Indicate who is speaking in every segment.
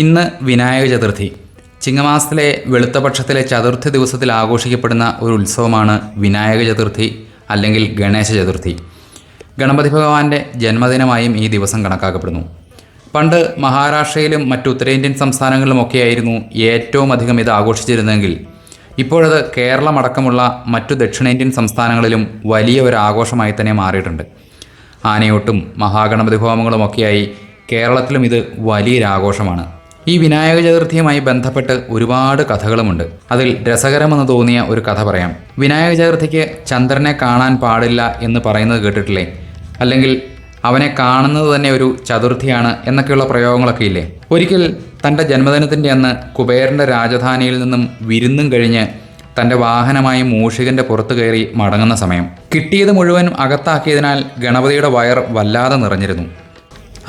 Speaker 1: ഇന്ന് വിനായക ചതുർത്ഥി. ചിങ്ങമാസത്തിലെ വെളുത്തപക്ഷത്തിലെ ചതുർത്ഥി ദിവസത്തിൽ ആഘോഷിക്കപ്പെടുന്ന ഒരു ഉത്സവമാണ് വിനായക ചതുർത്ഥി അല്ലെങ്കിൽ ഗണേശ ചതുർത്ഥി. ഗണപതി ഭഗവാന്റെ ജന്മദിനമായും ഈ ദിവസം കണക്കാക്കപ്പെടുന്നു. പണ്ട് മഹാരാഷ്ട്രയിലും മറ്റു ഉത്തരേന്ത്യൻ സംസ്ഥാനങ്ങളിലുമൊക്കെയായിരുന്നു ഏറ്റവും അധികം ഇത് ആഘോഷിച്ചിരുന്നെങ്കിൽ ഇപ്പോഴത് കേരളമടക്കമുള്ള മറ്റു ദക്ഷിണേന്ത്യൻ സംസ്ഥാനങ്ങളിലും വലിയ ഒരു ആഘോഷമായി തന്നെ മാറിയിട്ടുണ്ട്. ആനയോട്ടും മഹാഗണപതി ഹോമങ്ങളുമൊക്കെയായി കേരളത്തിലും ഇത് വലിയൊരാഘോഷമാണ്. ഈ വിനായക ചതുർത്ഥിയുമായി ബന്ധപ്പെട്ട് ഒരുപാട് കഥകളുമുണ്ട്. അതിൽ രസകരമെന്ന് തോന്നിയ ഒരു കഥ പറയാം. വിനായക ചതുർത്ഥിക്ക് ചന്ദ്രനെ കാണാൻ പാടില്ല എന്ന് പറയുന്നത് കേട്ടിട്ടില്ലേ? അല്ലെങ്കിൽ അവനെ കാണുന്നത് തന്നെ ഒരു ചതുർത്ഥിയാണ് എന്നൊക്കെയുള്ള പ്രയോഗങ്ങളൊക്കെ ഇല്ലേ? ഒരിക്കൽ തൻ്റെ ജന്മദിനത്തിൻ്റെ അന്ന് കുബേരൻ്റെ രാജധാനിയിൽ നിന്നും വിരുന്നും കഴിഞ്ഞ് തൻ്റെ വാഹനമായി മൂഷികൻ്റെ പുറത്തു കയറി മടങ്ങുന്ന സമയം കിട്ടിയത് മുഴുവനും അകത്താക്കിയതിനാൽ ഗണപതിയുടെ വയർ വല്ലാതെ നിറഞ്ഞിരുന്നു.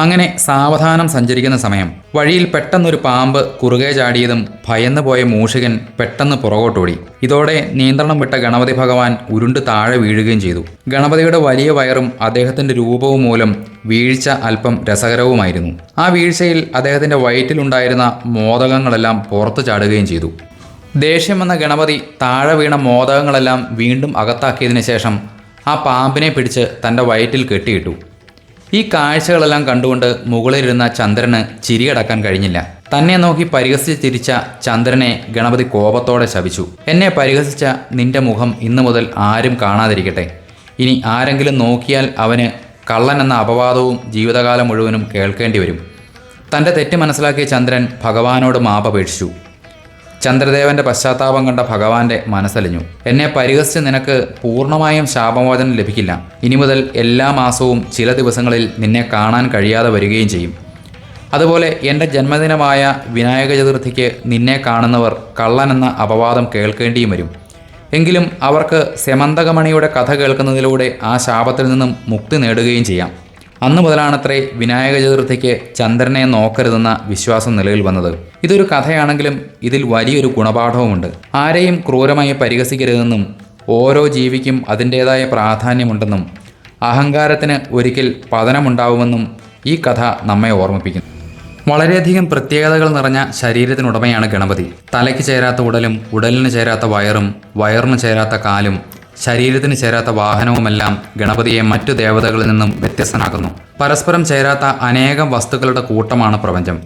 Speaker 1: അങ്ങനെ സാവധാനം സഞ്ചരിക്കുന്ന സമയം വഴിയിൽ പെട്ടെന്നൊരു പാമ്പ് കുറുകെ ചാടിയതും ഭയന്നു പോയ മൂഷികൻ പെട്ടെന്ന് പുറകോട്ടോടി. ഇതോടെ നിയന്ത്രണം വിട്ട ഗണപതി ഭഗവാൻ ഉരുണ്ട് താഴെ വീഴുകയും ചെയ്തു. ഗണപതിയുടെ വലിയ വയറും അദ്ദേഹത്തിൻ്റെ രൂപവും മൂലം വീഴ്ച അല്പം രസകരവുമായിരുന്നു. ആ വീഴ്ചയിൽ അദ്ദേഹത്തിൻ്റെ വയറ്റിലുണ്ടായിരുന്ന മോദകങ്ങളെല്ലാം പുറത്തു ചാടുകയും ചെയ്തു. ദേഷ്യം വന്ന ഗണപതി താഴെ വീണ മോദകങ്ങളെല്ലാം വീണ്ടും അകത്താക്കിയതിനു ശേഷം ആ പാമ്പിനെ പിടിച്ച് തൻ്റെ വയറ്റിൽ കെട്ടിയിട്ടു. ഈ കാഴ്ചകളെല്ലാം കണ്ടുകൊണ്ട് മുകളിലിരുന്ന ചന്ദ്രന് ചിരിയടക്കാൻ കഴിഞ്ഞില്ല. തന്നെ നോക്കി പരിഹസിച്ച് ചിരിച്ച ചന്ദ്രനെ ഗണപതി കോപത്തോടെ ശപിച്ചു. എന്നെ പരിഹസിച്ച നിന്റെ മുഖം ഇന്നു മുതൽ ആരും കാണാതിരിക്കട്ടെ. ഇനി ആരെങ്കിലും നോക്കിയാൽ അവന് കള്ളൻ എന്ന അപവാദവും ജീവിതകാലം മുഴുവനും കേൾക്കേണ്ടി വരും. തൻ്റെ തെറ്റ് മനസ്സിലാക്കിയ ചന്ദ്രൻ ഭഗവാനോട് മാപ്പപേക്ഷിച്ചു. ചന്ദ്രദേവന്റെ പശ്ചാത്താപം കണ്ട ഭഗവാന്റെ മനസ്സലിഞ്ഞു. എന്നെ പരിഹസിച്ച് നിനക്ക് പൂർണ്ണമായും ശാപമോചനം ലഭിക്കില്ല. ഇനി മുതൽ എല്ലാ മാസവും ചില ദിവസങ്ങളിൽ നിന്നെ കാണാൻ കഴിയാതെ വരികയും ചെയ്യും. അതുപോലെ എൻ്റെ ജന്മദിനമായ വിനായക ചതുർത്ഥിക്ക് നിന്നെ കാണുന്നവർ കള്ളൻ എന്ന അപവാദം കേൾക്കേണ്ടിയും വരും. എങ്കിലും അവർക്ക് സെമന്തകമണിയുടെ കഥ കേൾക്കുന്നതിലൂടെ ആ ശാപത്തിൽ നിന്നും മുക്തി നേടുകയും ചെയ്യാം. അന്നു മുതലാണത്രേ വിനായക ചതുർത്ഥിക്ക് ചന്ദ്രനെ നോക്കരുതെന്ന വിശ്വാസം നിലവിൽ വന്നത്. ഇതൊരു കഥയാണെങ്കിലും ഇതിൽ വലിയൊരു ഗുണപാഠവുമുണ്ട്. ആരെയും ക്രൂരമായി പരിഹസിക്കരുതെന്നും ഓരോ ജീവിക്കും അതിൻ്റേതായ പ്രാധാന്യമുണ്ടെന്നും അഹങ്കാരത്തിന് ഒരിക്കൽ പതനമുണ്ടാവുമെന്നും ഈ കഥ നമ്മെ ഓർമ്മിപ്പിക്കുന്നു. വളരെയധികം പ്രത്യേകതകൾ നിറഞ്ഞ ശരീരത്തിനുടമയാണ് ഗണപതി. തലയ്ക്ക് ചേരാത്ത ഉടലും ഉടലിന് ചേരാത്ത വയറും വയറിന് ചേരാത്ത കാലും ശരീരത്തിന് ചേരാത്ത വാഹനവുമെല്ലാം ഗണപതിയെ മറ്റു ദേവതകളിൽ നിന്നും വ്യത്യസ്തനാക്കുന്നു. പരസ്പരം ചേരാത്ത അനേകം വസ്തുക്കളുടെ കൂട്ടമാണ് പ്രപഞ്ചം.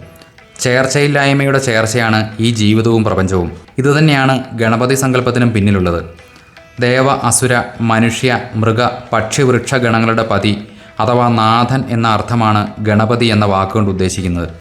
Speaker 1: ചേർച്ചയില്ലായ്മയുടെ ചേർച്ചയാണ് ഈ ജീവിതവും പ്രപഞ്ചവും. ഇതുതന്നെയാണ് ഗണപതി സങ്കല്പത്തിനും പിന്നിലുള്ളത്. ദേവ അസുര മനുഷ്യ മൃഗ പക്ഷി വൃക്ഷ ഗണങ്ങളുടെ പതി അഥവാ നാഥൻ എന്ന അർത്ഥമാണ് ഗണപതി എന്ന വാക്കുകൊണ്ട് ഉദ്ദേശിക്കുന്നത്.